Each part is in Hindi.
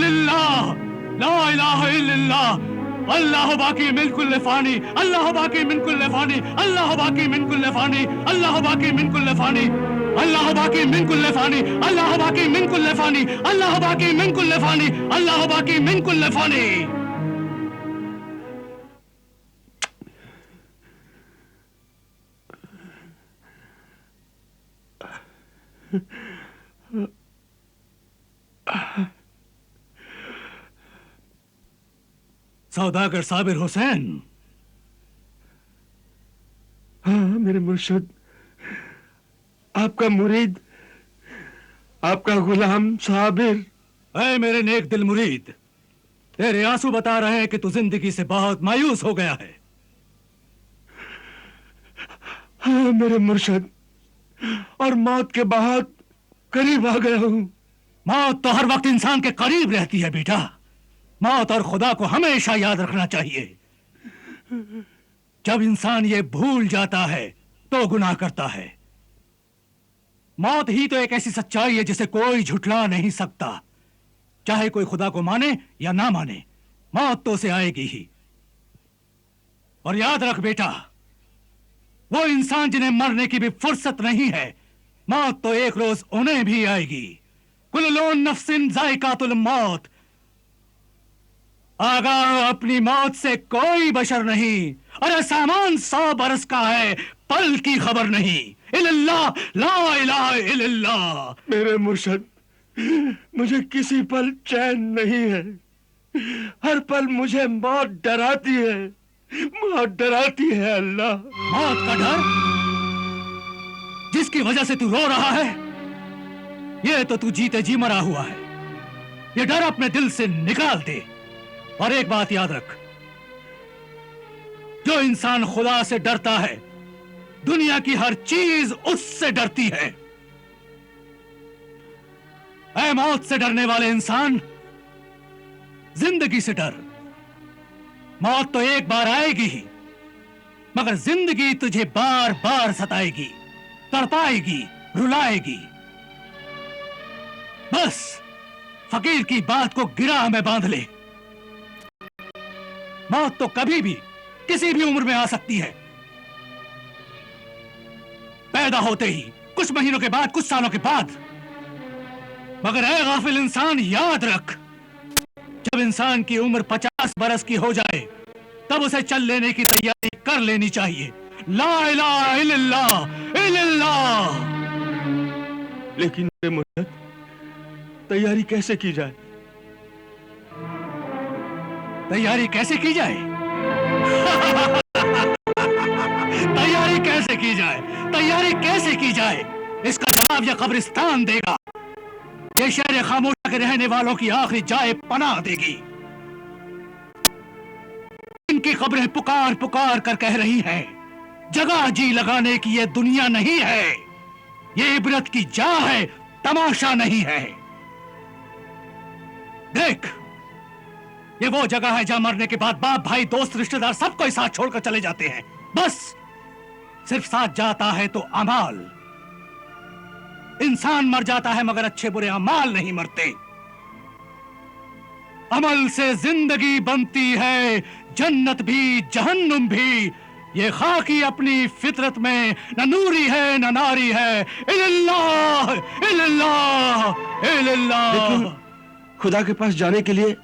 इल्लल्लाह, ला इलाहा इल्लल्लाह, अल्लाह बाकी मिन कुल्li फानी, अल्लाह बाकी मिन कुल्li फानी, अल्लाह बाकी मिन कुल्li फानी, अल्लाह बाकी मिन कुल्li फानी, अल्लाह बाकी मिन कुल्li फानी, अल्लाह बाकी मिन कुल्li फानी, अल्लाह बाकी मिन कुल्li फानी, अल्लाह बाकी मिन कुल्li फानी। सौदागर साबिर हुसैन। हाँ मेरे मुर्शिद, आपका मुरीद, आपका गुलाम साबिर। ऐ मेरे नेक दिल मुरीद, तेरे आंसू बता रहे हैं कि तू जिंदगी से बहुत मायूस हो गया है। हाँ मेरे मुर्शिद, और मौत के बहुत करीब आ गया हूं। मौत तो हर वक्त इंसान के करीब रहती है बेटा। मौत और खुदा को हमेशा याद रखना चाहिए। जब इंसान ये भूल जाता है तो गुनाह करता है। मौत ही तो एक ऐसी सच्चाई है जिसे कोई झुठला नहीं सकता। चाहे कोई खुदा को माने या ना माने, मौत तो उसे आएगी ही। और याद रख बेटा, वो इंसान जिन्हें मरने की भी फुर्सत नहीं है, मौत तो एक रोज उन्हें भी आएगी। कुल्लु नफ्सिन जायकातुल मौत। आगाह अपनी मौत से कोई बशर नहीं। अरे सामान 100 बरस का है, पल की खबर नहीं। इल्लल्लाह, ला इलाहा इल्लल्लाह। मेरे मुर्शिद, मुझे किसी पल चैन नहीं है। हर पल मुझे मौत डराती है, मौत डराती है। अल्लाह, मौत का डर जिसकी वजह से तू रो रहा है, ये तो तू जीते जी मरा हुआ है। ये डर अपने दिल से निकाल दे। और एक बात याद रख, जो इंसान खुदा से डरता है, दुनिया की हर चीज उससे डरती है। ऐ मौत से डरने वाले इंसान, जिंदगी से डर। मौत तो एक बार आएगी ही, मगर जिंदगी तुझे बार बार सताएगी, तड़पाएगी, रुलाएगी। बस फकीर की बात को गिराह में बांध ले। मौत तो कभी भी किसी भी उम्र में आ सकती है। पैदा होते ही, कुछ महीनों के बाद, कुछ सालों के बाद। मगर ऐ गाफिल इंसान, याद रख, जब इंसान की उम्र 50 बरस की हो जाए, तब उसे चल लेने की तैयारी कर लेनी चाहिए। ला इलाहा इल्लल्लाह, इल्लल्लाह। लेकिन मेरे मुर्शिद, तैयारी कैसे की जाए? तैयारी कैसे की जाए? तैयारी कैसे की जाए? तैयारी कैसे की जाए? इसका जवाब यह कब्रिस्तान देगा। ये शहर खामोशा के रहने वालों की आखिरी जाए पनाह देगी। इनकी कब्रें पुकार पुकार कर कह रही हैं, जगह जी लगाने की ये दुनिया नहीं है। ये इबरत की जा है, तमाशा नहीं है। देख, ये वो जगह है जहां मरने के बाद बाप, भाई, दोस्त, रिश्तेदार सबको एक साथ छोड़कर चले जाते हैं। बस सिर्फ साथ जाता है तो अमाल। इंसान मर जाता है मगर अच्छे बुरे अमाल नहीं मरते। अमल से जिंदगी बनती है, जन्नत भी जहन्नुम भी। ये खाकी अपनी फितरत में न नूरी है न नारी है। इल्लल्लाह, इल्लल्लाह, इल्लल्लाह। लेकिन खुदा के पास जाने के लिए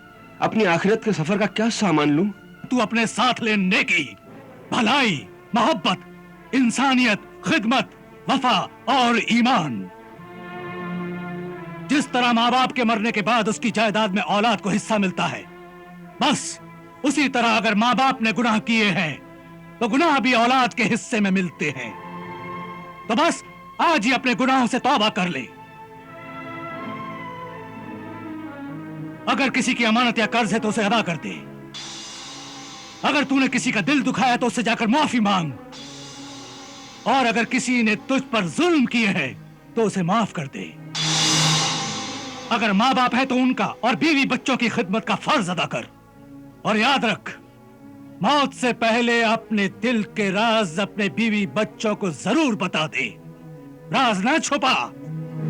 अपनी आखिरत के सफर का क्या सामान लूं? तू अपने साथ ले नेकी, भलाई, मोहब्बत, इंसानियत, खिदमत, वफा और ईमान। जिस तरह माँ बाप के मरने के बाद उसकी जायदाद में औलाद को हिस्सा मिलता है, बस उसी तरह अगर माँ बाप ने गुनाह किए हैं तो गुनाह भी औलाद के हिस्से में मिलते हैं। तो बस आज ही अपने गुनाहों से तौबा कर ले। अगर किसी की अमानत या कर्ज है तो उसे अदा कर दे। अगर तूने किसी का दिल दुखाया तो उससे जाकर माफी मांग। और अगर किसी ने तुझ पर जुल्म किए हैं तो उसे माफ कर दे। अगर माँ बाप है तो उनका और बीवी बच्चों की खिदमत का फर्ज अदा कर। और याद रख, मौत से पहले अपने दिल के राज अपने बीवी बच्चों को जरूर बता दे। राज ना छुपा,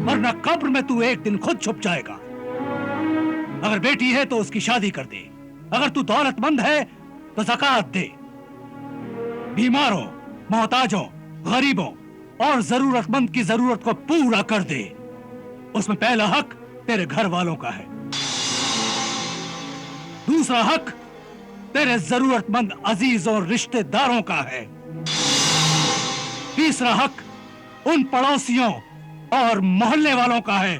वरना कब्र में तू एक दिन खुद छुप जाएगा। अगर बेटी है तो उसकी शादी कर दे। अगर तू दौलतमंद है तो ज़कात दे। बीमारों, मोहताजों, गरीबों और जरूरतमंद की जरूरत को पूरा कर दे। उसमें पहला हक तेरे घर वालों का है, दूसरा हक तेरे जरूरतमंद अजीज और रिश्तेदारों का है, तीसरा हक उन पड़ोसियों और मोहल्ले वालों का है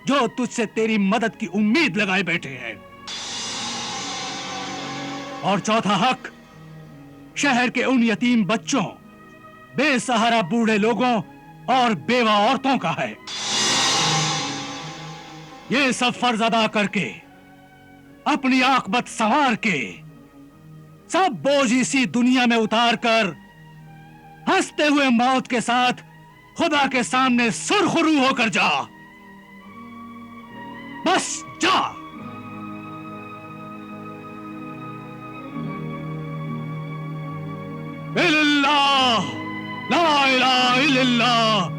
जो तुझसे तेरी मदद की उम्मीद लगाए बैठे हैं, और चौथा हक शहर के उन यतीम बच्चों, बेसहारा बूढ़े लोगों और बेवा औरतों का है। ये सब फर्ज अदा करके, अपनी आकबत संवार के, सब बोझ इसी दुनिया में उतार कर हंसते हुए मौत के साथ खुदा के सामने सुरखरू होकर जा। बस जा। इल्लल्लाह, ला इलाहा इल्लल्लाह।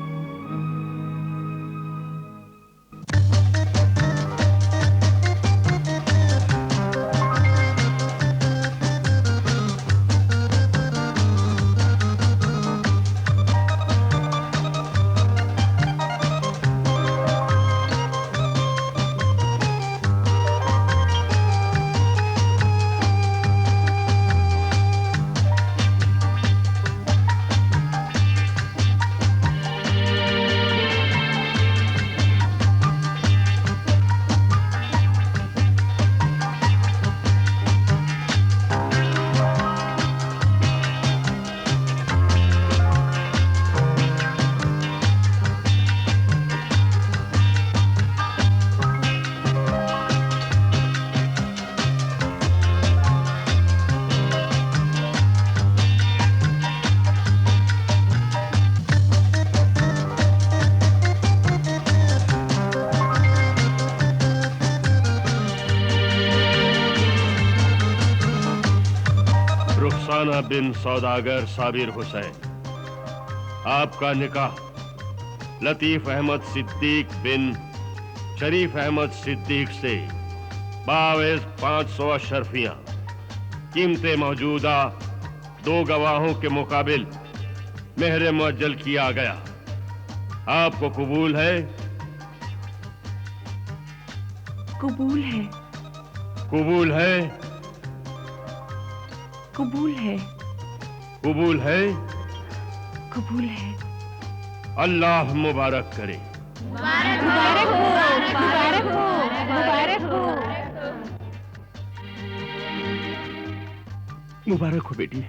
रुखसाना बिन सौदागर साबिर हुसैन, आपका निकाह लतीफ अहमद सिद्दीक बिन शरीफ अहमद सिद्दीक से बावेज 500 अशरफियां कीमते मौजूदा 2 गवाहों के मुकाबिल मेहर मुअज्जल किया गया। आपको कबूल है? कबूल है। कबूल है? कबूल है। कबूल है? कबूल है। अल्लाह मुबारक करे। मुबारक हो, मुबारक हो, मुबारक हो। मुबारक हो बेटी।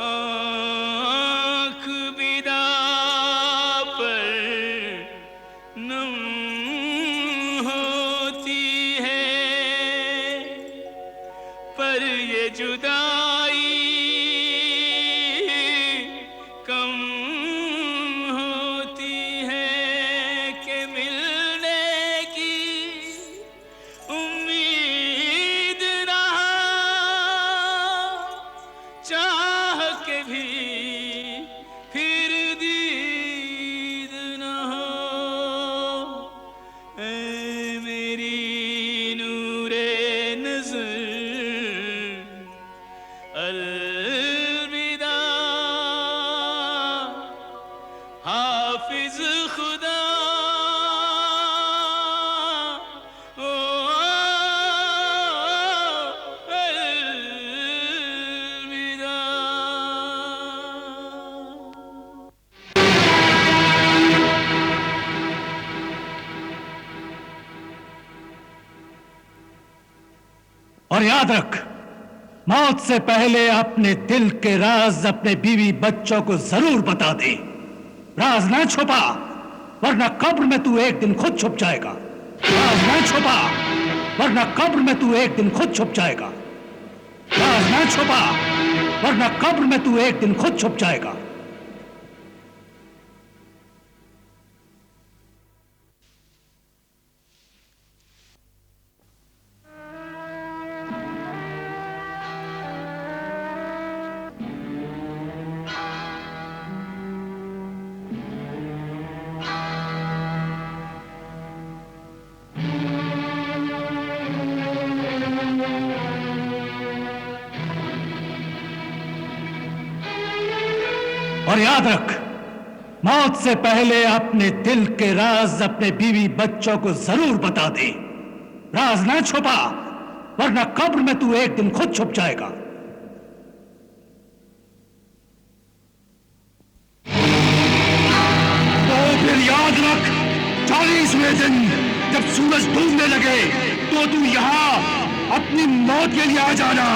आँख विदा पर नम होती है, पर ये जुदाई कम होती है कि मिलने की उम्मीद रहा, चाह के भी फिर दीद न हो। ऐ मेरी नूरे नज़र अलविदा, हाफिज खुदा ओ अलविदा। और याद रख, मौत से पहले अपने दिल के राज अपने बीवी बच्चों को जरूर बता दे। राज ना छुपा, वरना कब्र में तू एक दिन खुद छुप जाएगा। राज ना छुपा, वरना कब्र में तू एक दिन खुद छुप जाएगा। राज ना छुपा, वरना कब्र में तू एक दिन खुद छुप जाएगा। और याद रख, मौत से पहले अपने दिल के राज अपने बीवी बच्चों को जरूर बता दे। राज ना छुपा, वरना कब्र में तू एक दिन खुद छुप जाएगा। तो फिर याद रख, 40वें दिन जब सूरज डूबने लगे तो तू यहां अपनी मौत के लिए आ जाना।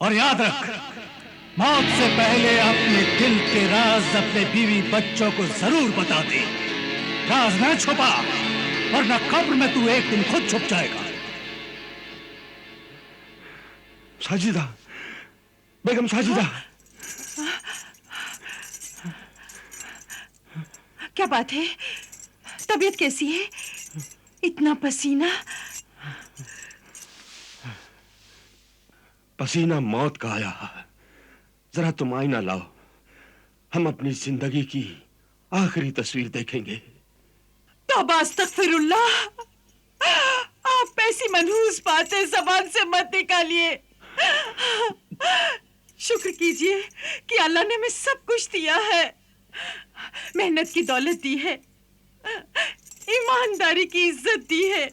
और याद रख, मौत से पहले अपने दिल के राज अपने बीवी बच्चों को जरूर बता दे। राज ना छुपा, वरना कब्र में तू एक दिन खुद छुप जाएगा। साजिदा, बेगम साजिदा। क्या बात है? तबीयत कैसी है? इतना पसीना। पसीना मौत का आया। जरा तुम आईना लाओ, हम अपनी जिंदगी की आखिरी तस्वीर देखेंगे। तौबा अस्तगफिरुल्लाह, आप ऐसी मनहूस बातें ज़बान से मत निकालिए। शुक्र कीजिए कि अल्लाह ने हमें सब कुछ दिया है। मेहनत की दौलत दी है, ईमानदारी की इज्जत दी है,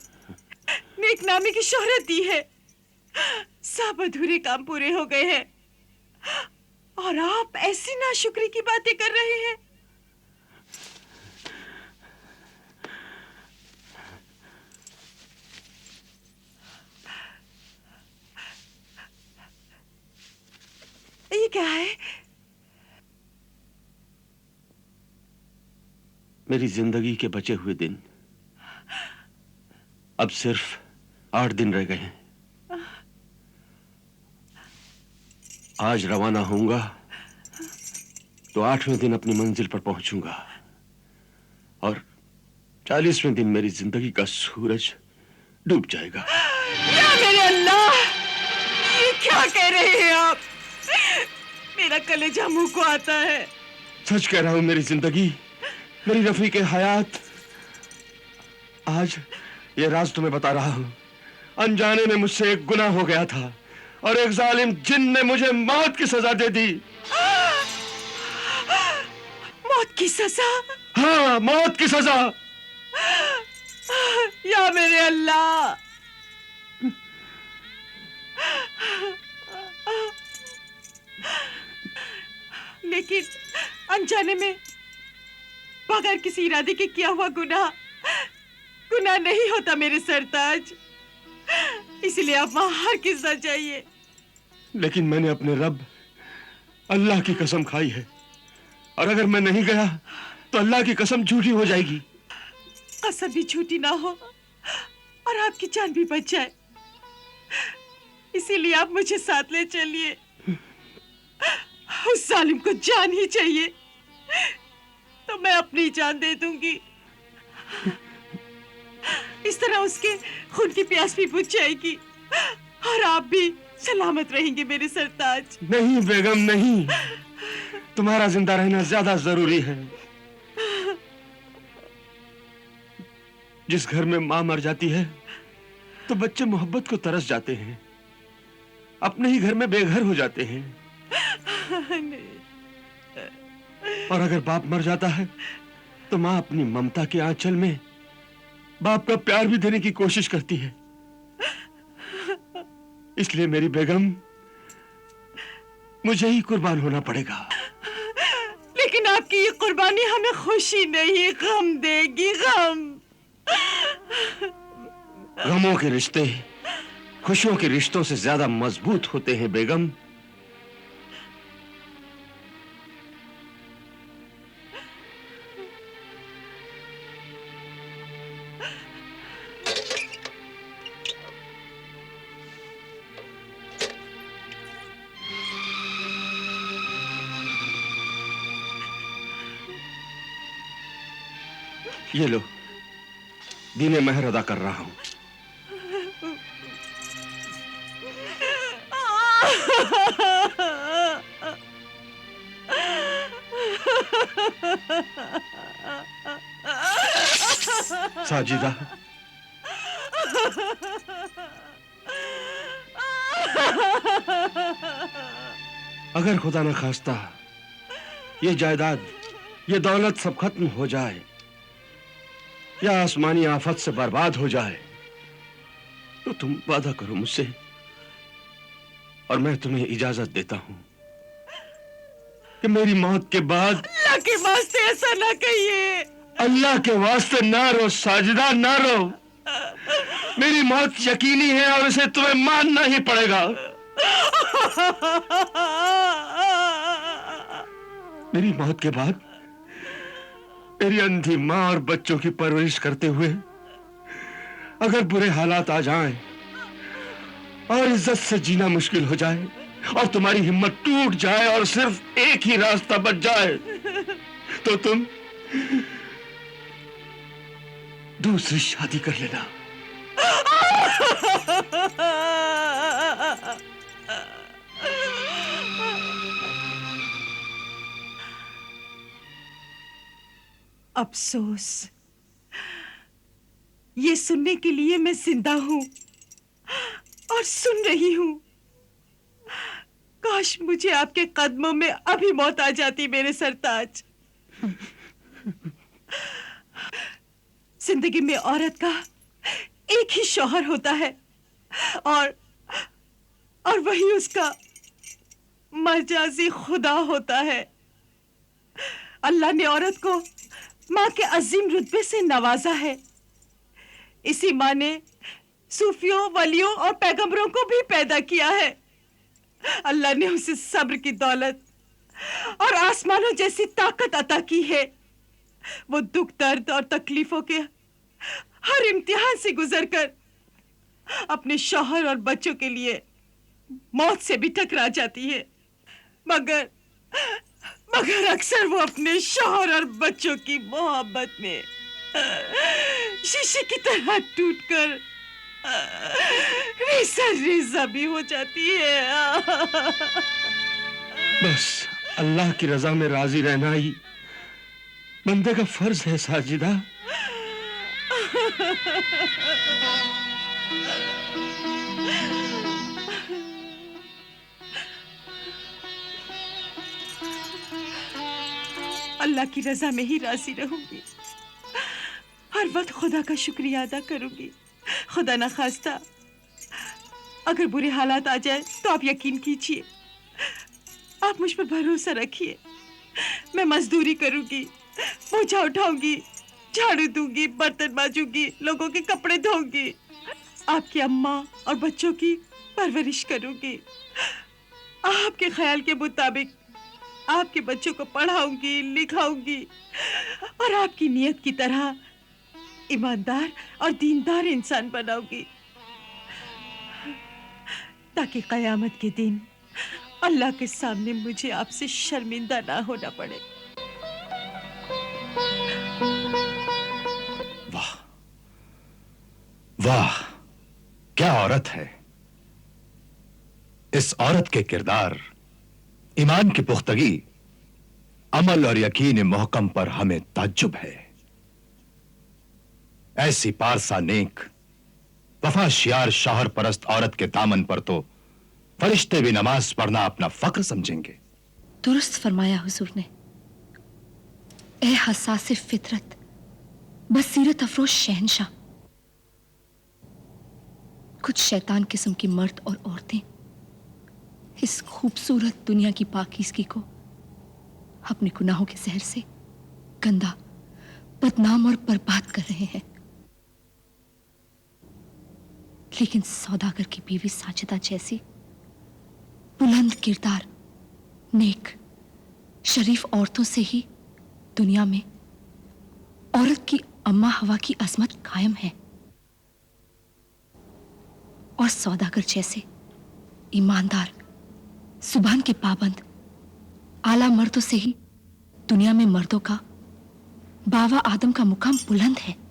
नेकनामी की शोहरत दी है। सब अधूरे काम पूरे हो गए हैं और आप ऐसी नाशुक्री की बातें कर रहे हैं। ये क्या है? मेरी जिंदगी के बचे हुए दिन। अब सिर्फ 8 दिन रह गए हैं। आज रवाना होऊंगा तो 8वें दिन अपनी मंजिल पर पहुंचूंगा और 40वें दिन मेरी जिंदगी का सूरज डूब जाएगा। या मेरे अल्लाह, ये क्या कह रहे हैं आप? मेरा कलेजा मुंह को आता है। सच कह रहा हूं मेरी जिंदगी, मेरी रफीक हयात। आज ये राज तुम्हें बता रहा हूं। अनजाने में मुझसे एक गुनाह हो गया था और एक जालिम जिन ने मुझे मौत की सजा दे दी। मौत की सजा? हाँ, मौत की सजा। या मेरे अल्लाह। लेकिन अनजाने में बगैर किसी इरादे के किया हुआ गुनाह नहीं होता मेरे सरताज। इसलिए आप वहां हर किस्सा चाहिए। लेकिन मैंने अपने रब अल्लाह की कसम खाई है और अगर मैं नहीं गया तो अल्लाह की कसम झूठी हो जाएगी। कसम भी झूठी ना हो और आपकी जान भी बच जाए, इसीलिए आप मुझे साथ ले चलिए। उस जालिम को जान ही चाहिए तो मैं अपनी जान दे दूंगी। इस तरह उसके खून की प्यास भी बुझ जाएगी और आप भी सलामत रहेंगे मेरे सरताज। नहीं बेगम, नहीं। तुम्हारा जिंदा रहना ज्यादा जरूरी है। जिस घर में मां मर जाती है तो बच्चे मोहब्बत को तरस जाते हैं, अपने ही घर में बेघर हो जाते हैं। और अगर बाप मर जाता है तो मां अपनी ममता के आंचल में बाप का प्यार भी देने की कोशिश करती है। इसलिए मेरी बेगम, मुझे ही कुर्बान होना पड़ेगा। लेकिन आपकी ये कुर्बानी हमें खुशी नहीं, गम देगी, गम। गमों के रिश्ते खुशियों के रिश्तों से ज्यादा मजबूत होते हैं बेगम। ये लो, दीने महर अदा कर रहा हूं। साजिदा, अगर खुदा न खास्ता ये जायदाद, ये दौलत सब खत्म हो जाए या आसमानी आफत से बर्बाद हो जाए, तो तुम वादा करो मुझसे और मैं तुम्हें इजाजत देता हूं कि मेरी मौत के बाद। अल्लाह के वास्ते ऐसा ना कहिए। अल्लाह के वास्ते ना रो साजिदा, ना रो। मेरी मौत यकीनी है और इसे तुम्हें मानना ही पड़ेगा। मेरी मौत के बाद मेरी अंधी माँ और बच्चों की परवरिश करते हुए अगर बुरे हालात आ जाएं और इज्जत से जीना मुश्किल हो जाए और तुम्हारी हिम्मत टूट जाए और सिर्फ एक ही रास्ता बच जाए, तो तुम दूसरी शादी कर लेना। अफसोस, ये सुनने के लिए मैं जिंदा हूं और सुन रही हूं। काश मुझे आपके कदमों में अभी मौत आ जाती मेरे सरताज। जिंदगी में औरत का एक ही शौहर होता है और वही उसका मर्जाजी खुदा होता है। अल्लाह ने औरत को माँ के अजीम रुतबे से नवाजा है। इसी माँ ने सूफियों, वलियों और पैगंबरों को भी पैदा किया है। अल्लाह ने उसे सब्र की दौलत और आसमानों जैसी ताकत अता की है। वो दुख, दर्द और तकलीफों के हर इम्तिहान से गुजरकर अपने शौहर और बच्चों के लिए मौत से भी टकरा जाती है। मगर अक्सर वो अपने शौहर और बच्चों की मोहब्बत में शीशे की तरह टूटकर रेजा भी हो जाती है। बस अल्लाह की रजा में राजी रहना ही बंदे का फर्ज है साजिदा। अल्लाह की रजा में ही राजी रहूंगी। हर वक्त खुदा का शुक्रिया अदा करूंगी। खुदा ना खास्ता अगर बुरे हालात आ जाए तो आप यकीन कीजिए, आप मुझ पर भरोसा रखिए। मैं मजदूरी करूंगी, बोझा उठाऊंगी, झाड़ू दूंगी, बर्तन मांजूंगी, लोगों के कपड़े धोऊंगी, आपकी अम्मा और बच्चों की परवरिश करूंगी। आपके ख्याल के मुताबिक आपके बच्चों को पढ़ाऊंगी, लिखाऊंगी और आपकी नियत की तरह ईमानदार और दीनदार इंसान बनाऊंगी, ताकि कयामत के दिन अल्लाह के सामने मुझे आपसे शर्मिंदा ना होना पड़े। वाह वाह, क्या औरत है। इस औरत के किरदार, ईमान की पुख्तगी, अमल और यकीन मोहकम पर हमें ताज्जुब है। ऐसी पारसा नेक, वफा शियार, शौहर परस्त औरत के दामन पर तो फरिश्ते भी नमाज पढ़ना अपना फक्र समझेंगे। दुरुस्त फरमाया हुजूर ने। ए हसास फितरत, बसीरत अफरोज शहनशाह, कुछ शैतान किस्म की मर्द और औरतें इस खूबसूरत दुनिया की पाकीज़गी को अपने गुनाहों के जहर से गंदा, बदनाम और बर्बाद कर रहे हैं। लेकिन सौदागर की बीवी साजिदा जैसी बुलंद किरदार, नेक, शरीफ औरतों से ही दुनिया में औरत की अम्मा हवा की अजमत कायम है। और सौदागर जैसे ईमानदार, जुबान के पाबंद, आला मर्दों से ही दुनिया में मर्दों का, बाबा आदम का मुकाम बुलंद है।